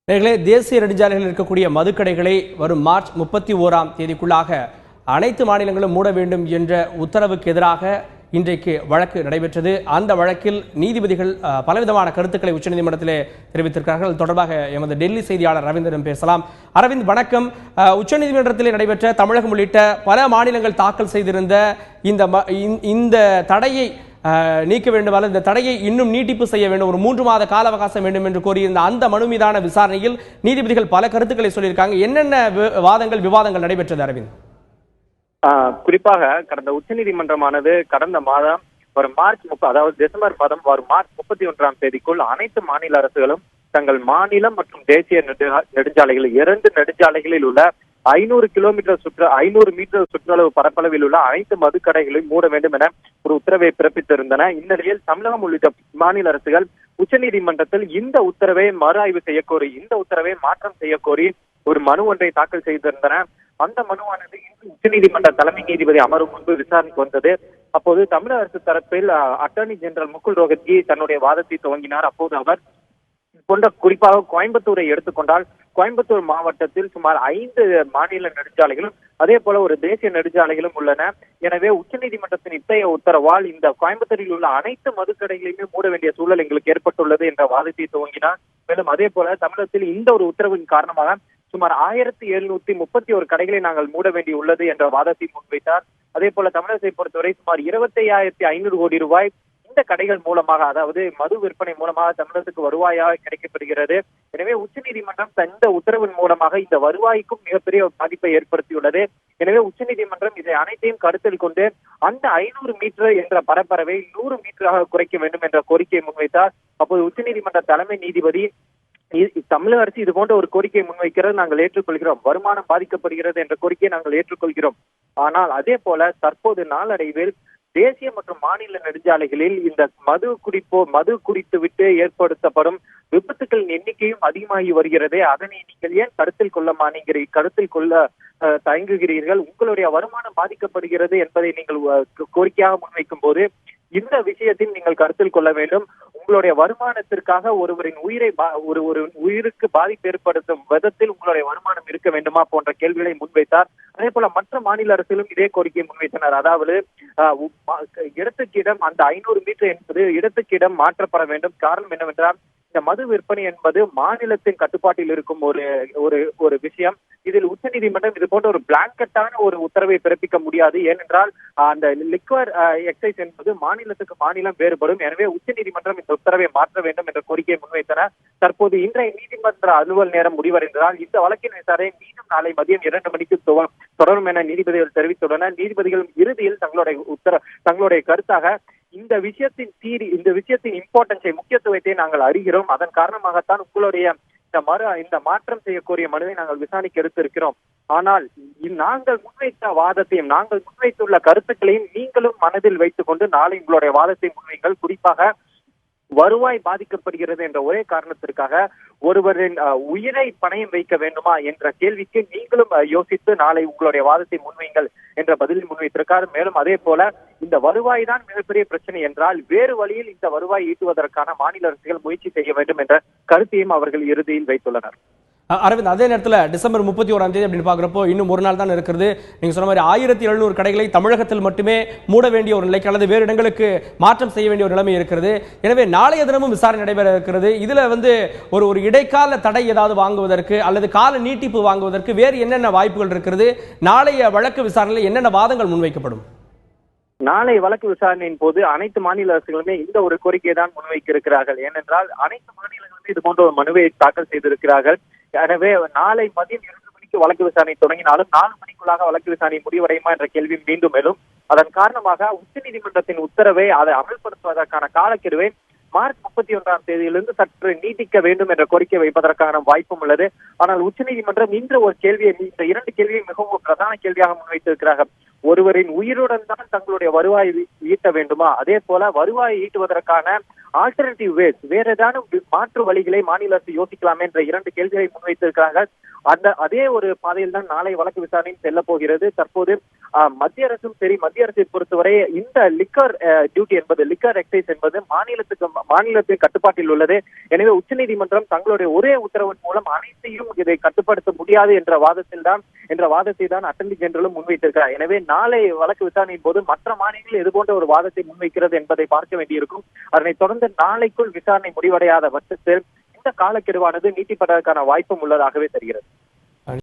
நேர்களே, தேசிய நெடுஞ்சாலைகளில் இருக்கக்கூடிய மதுக்கடைகளை வரும் மார்ச் 31ஆம் தேதிக்குள்ளாக அனைத்து மாநிலங்களும் மூட வேண்டும் என்ற உத்தரவுக்கு எதிராக இன்றைக்கு வழக்கு நடைபெற்றது. அந்த வழக்கில் நீதிபதிகள் பலவிதமான கருத்துக்களை உச்சநீதிமன்றத்திலே தெரிவித்திருக்கிறார்கள். தொடர்பாக எமது டெல்லி செய்தியாளர் அரவிந்திடம் பேசலாம். அரவிந்த், வணக்கம். உச்சநீதிமன்றத்திலே நடைபெற்ற தமிழகம் உள்ளிட்ட பல மாநிலங்கள் தாக்கல் செய்திருந்த இந்த தடையை நீக்க வேண்டும் அல்லது இந்த தடையை இன்னும் நீட்டிப்பு செய்ய வேண்டும், ஒரு 3 மாத கால அவகாசம் வேண்டும் என்று கோரியிருந்த அந்த மனு மீதான விசாரணையில் நீதிபதிகள் பல கருத்துக்களை சொல்லியிருக்காங்க. என்னென்ன விவாதங்கள் நடைபெற்றது அரவிந்த்? குறிப்பாக கடந்த உச்சநீதிமன்றமானது கடந்த மாதம் ஒரு அதாவது டிசம்பர் மாதம் மார்ச் 31ஆம் தேதிக்குள் அனைத்து மாநில அரசுகளும் தங்கள் மாநிலம் மற்றும் தேசிய நெடுஞ்சாலைகளில் 2 நெடுஞ்சாலைகளில் உள்ள 500 மீட்டர் சுற்றளவு பரப்பளவில் உள்ள அனைத்து மதுக்கடைகளையும் மூட வேண்டும் என ஒரு உத்தரவை பிறப்பித்திருந்தன. இந்நிலையில் தமிழகம் உள்ளிட்ட மாநில அரசுகள் உச்சநீதிமன்றத்தில் இந்த உத்தரவை மறு ஆய்வு செய்யக்கோரி, இந்த உத்தரவை மாற்றம் செய்யக்கோரி ஒரு மனு ஒன்றை தாக்கல் செய்திருந்தன. அந்த மனுவானது இன்று உச்சநீதிமன்ற தலைமை நீதிபதி அமரும் முன்பு விசாரணைக்கு வந்தது. அப்போது தமிழக அரசு தரப்பில் அட்டர்னி ஜெனரல் முகுல் ரோஹத்கி தன்னுடைய வாதத்தை துவங்கினார். அப்போது அவர் குறிப்பாக கோயம்புத்தூரை எடுத்துக்கொண்டால், கோயம்புத்தூர் மாவட்டத்தில் சுமார் 5 மாநில நெடுஞ்சாலைகளும் அதே போல ஒரு தேசிய நெடுஞ்சாலைகளும் உள்ளன. எனவே உச்சநீதிமன்றத்தின் இத்தகைய உத்தரவால் இந்த கோயம்புத்தூரில் உள்ள அனைத்து மதுக்கடைகளையுமே மூட வேண்டிய சூழல் எங்களுக்கு ஏற்பட்டுள்ளது என்ற வாதத்தை துவங்கினார். மேலும் அதே போல தமிழகத்தில் இந்த ஒரு உத்தரவின் காரணமாக சுமார் 1731 கடைகளை நாங்கள் மூட வேண்டியுள்ளது என்ற வாதத்தை முன்வைத்தார். அதே போல தமிழகத்தை பொறுத்தவரை சுமார் 25,500 கோடி ரூபாய் இந்த கடைகள் மூலமாக, அதாவது மது விற்பனை மூலமாக தமிழகத்துக்கு வருவாயாக கிடைக்கப்படுகிறது. எனவே உச்சநீதிமன்றம் இந்த உத்தரவின் மூலமாக இந்த வருவாய்க்கும் மிகப்பெரிய பாதிப்பை ஏற்படுத்தியுள்ளது. எனவே உச்சநீதிமன்றம் இதை அனைத்தையும் கருத்தில் கொண்டு அந்த 500 மீட்டர் என்ற பரப்பளவை 100 மீட்டராக குறைக்க வேண்டும் என்ற கோரிக்கையை முன்வைத்தார். அப்போது உச்சநீதிமன்ற தலைமை நீதிபதி, தமிழக அரசு இது போன்ற ஒரு கோரிக்கையை முன்வைக்கிறது நாங்கள் ஏற்றுக்கொள்கிறோம், வருமானம் பாதிக்கப்படுகிறது என்ற கோரிக்கையை நாங்கள் ஏற்றுக்கொள்கிறோம். ஆனால் அதே போல தற்போது நாளடைவில் தேசிய மற்றும் மாநில நெடுஞ்சாலைகளில் இந்த மது குடித்து விட்டு ஏற்படுத்தப்படும் விபத்துக்களின் எண்ணிக்கையும் அதிகமாகி வருகிறது. அதனை நீங்கள் ஏன் கருத்தில் கொள்ள தயங்குகிறீர்கள்? உங்களுடைய வருமானம் பாதிக்கப்படுகிறது என்பதை நீங்கள் கோரிக்கையாக முன்வைக்கும் போது இந்த விஷயத்தில் நீங்கள் கருத்தில் கொள்ள வேண்டும். உங்களுடைய வருமானத்திற்காக ஒருவரின் உயிருக்கு பாதிப்பு ஏற்படுத்தும் விதத்தில் உங்களுடைய வருமானம் இருக்க வேண்டுமா போன்ற கேள்விகளை முன்வைத்தார். அதே போல மற்ற மாநில அரசுகளும் இதே கோரிக்கையை முன்வைத்தனர். அதாவது இடத்துக்கு இடம் அந்த 500 மீட்டர் என்பது இடத்துக்கு இடம் மாற்றப்பட வேண்டும். காரணம் என்னவென்றால், இந்த மது விற்பனை என்பது மாநிலத்தின் கட்டுப்பாட்டில் இருக்கும் ஒரு விஷயம். இதில் உச்சநீதிமன்றம் இது போன்ற ஒரு பிளாங்கெட்டான ஒரு உத்தரவை பிறப்பிக்க முடியாது. ஏனென்றால் அந்த லிக்வர் எக்ஸைஸ் என்பது மாநிலத்துக்கு மாநிலம் வேறுபடும். எனவே உச்சநீதிமன்றம் இந்த உத்தரவை மாற்ற வேண்டும் என்ற கோரிக்கையை முன்வைத்தனர். தற்போது இன்றைய நீதிமன்ற அலுவல் நேரம் முடிவடைந்ததால் இந்த வழக்கின் விசாரணை மீண்டும் நாளை மதியம் 2 மணிக்கு தொடரும் என நீதிபதிகள் தெரிவித்துள்ளனர். நீதிபதிகள் இறுதியில் தங்களுடைய கருத்தாக இந்த விஷயத்தின் இம்பார்ட்டன்ஸை, முக்கியத்துவத்தை நாங்கள் அறிகிறோம், அதன் காரணமாகத்தான் உங்களுடைய இந்த மாற்றம் செய்யக்கூடிய மனுவை நாங்கள் விசாரணைக்கு எடுத்திருக்கிறோம். ஆனால் நாங்கள் முன்வைத்த வாதத்தையும், நாங்கள் முன்வைத்துள்ள கருத்துக்களையும் நீங்களும் மனதில் வைத்துக் கொண்டு நாளை உங்களுடைய வாதத்தை முன்வைங்கள். குறிப்பாக வருவாய் பாதிக்கப்படுகிறது என்ற ஒரே காரணத்திற்காக ஒருவரின் உயிரை பணயம் வைக்க வேண்டுமா என்ற கேள்விக்கு நீங்களும் யோசித்து நாளை உங்களுடைய வாதத்தை முன்வைங்கள் என்ற பதிலில் முன்வைத்திருக்கார். மேலும் அதே போல இந்த வருவாய் தான் மிகப்பெரிய பிரச்சனை என்றால் வேறு வழியில் இந்த வருவாய் ஈட்டுவதற்கான மாநில அரசுகள் முயற்சி செய்ய வேண்டும் என்ற கருத்தையும் அவர்கள் இறுதியில் வைத்துள்ளனர். அரவிந்த், அதே நேரத்தில் டிசம்பர் 31ஆம் தேதி அப்படின்னு பார்க்குறப்போ இன்னும் ஒரு நாள் தான் இருக்கிறது. நீங்க சொன்ன மாதிரி 1700 கடைகளை தமிழகத்தில் மட்டுமே மூட வேண்டிய ஒரு நிலைக்கு அல்லது வேறு இடங்களுக்கு மாற்றம் செய்ய வேண்டிய ஒரு நிலைமை இருக்கிறது. எனவே நாளைய தினமும் விசாரணை நடைபெற இருக்கிறது. இதுல ஒரு இடைக்கால தடை ஏதாவது வாங்குவதற்கு அல்லது கால நீட்டிப்பு வாங்குவதற்கு வேறு என்னென்ன வாய்ப்புகள் இருக்கிறது? நாளைய வழக்கு விசாரணையில் என்னென்ன வாதங்கள் முன்வைக்கப்படும்? நாளை வழக்கு விசாரணையின் போது அனைத்து மாநில அரசுகளுமே இந்த ஒரு கோரிக்கையை தான் முன்வைக்க இருக்கிறார்கள். ஏனென்றால் அனைத்து மாநிலங்களுமே இது போன்ற ஒரு மனுவை தாக்கல் செய்திருக்கிறார்கள். எனவே நாளை மதியம் 2 மணிக்கு வழக்கு விசாரணை தொடங்கினாலும் 4 மணிக்குள்ளாக வழக்கு விசாரணை முடிவடையுமா என்ற கேள்வி மீண்டும் எழும். அதன் காரணமாக உச்சநீதிமன்றத்தின் உத்தரவை அதை அமல்படுத்துவதற்கான காலக்கெடுவை மார்ச் 31ஆம் தேதியிலிருந்து சற்று நீட்டிக்க வேண்டும் என்ற கோரிக்கை வைப்பதற்கான வாய்ப்பும் உள்ளது. ஆனால் உச்சநீதிமன்றம் இன்று இந்த 2 கேள்வியை மிகவும் பிரதான கேள்வியாக முன்வைத்திருக்கிறார்கள். ஒருவரின் உயிருடன் தான் தங்களுடைய வருவாய் ஈட்ட வேண்டுமா, அதே போல வருவாய் ஈட்டுவதற்கான ஆல்டர்னேட்டிவ் வேஸ், வேற ஏதாவது மாற்று வழிகளை மாநில அரசு யோசிக்கலாமே என்ற 2 கேள்விகளை முன்வைத்திருக்கிறார்கள். அதே ஒரு பாதையில் தான் நாளை வழக்கு விசாரணை செல்ல போகிறது. தற்போது மத்திய அரசும் சரி, மத்திய அரசை பொறுத்தவரை இந்த லிக்கர் டியூட்டி என்பது, லிக்கர் எக்ஸைஸ் என்பது மாநிலத்தின் கட்டுப்பாட்டில் உள்ளது. எனவே உச்சநீதிமன்றம் தங்களுடைய ஒரே உத்தரவின் மூலம் அனைத்தையும் இதை கட்டுப்படுத்த முடியாது என்ற வாதத்தை தான் அட்டர்னி ஜெனரலும் முன்வைத்திருக்கிறார். எனவே நாளை வழக்கு விசாரணையின் போது மற்ற மாநிலங்கள் இது போன்ற ஒரு வாதத்தை முன்வைக்கிறது என்பதை பார்க்க வேண்டியிருக்கும். அதனைத் தொடர்ந்து நாளைக்குள் விசாரணை முடிவடையாத பட்சத்தில் இந்த காலக்கெடுவானது நீட்டிப்பதற்கான வாய்ப்பும் உள்ளதாகவே தெரிகிறது.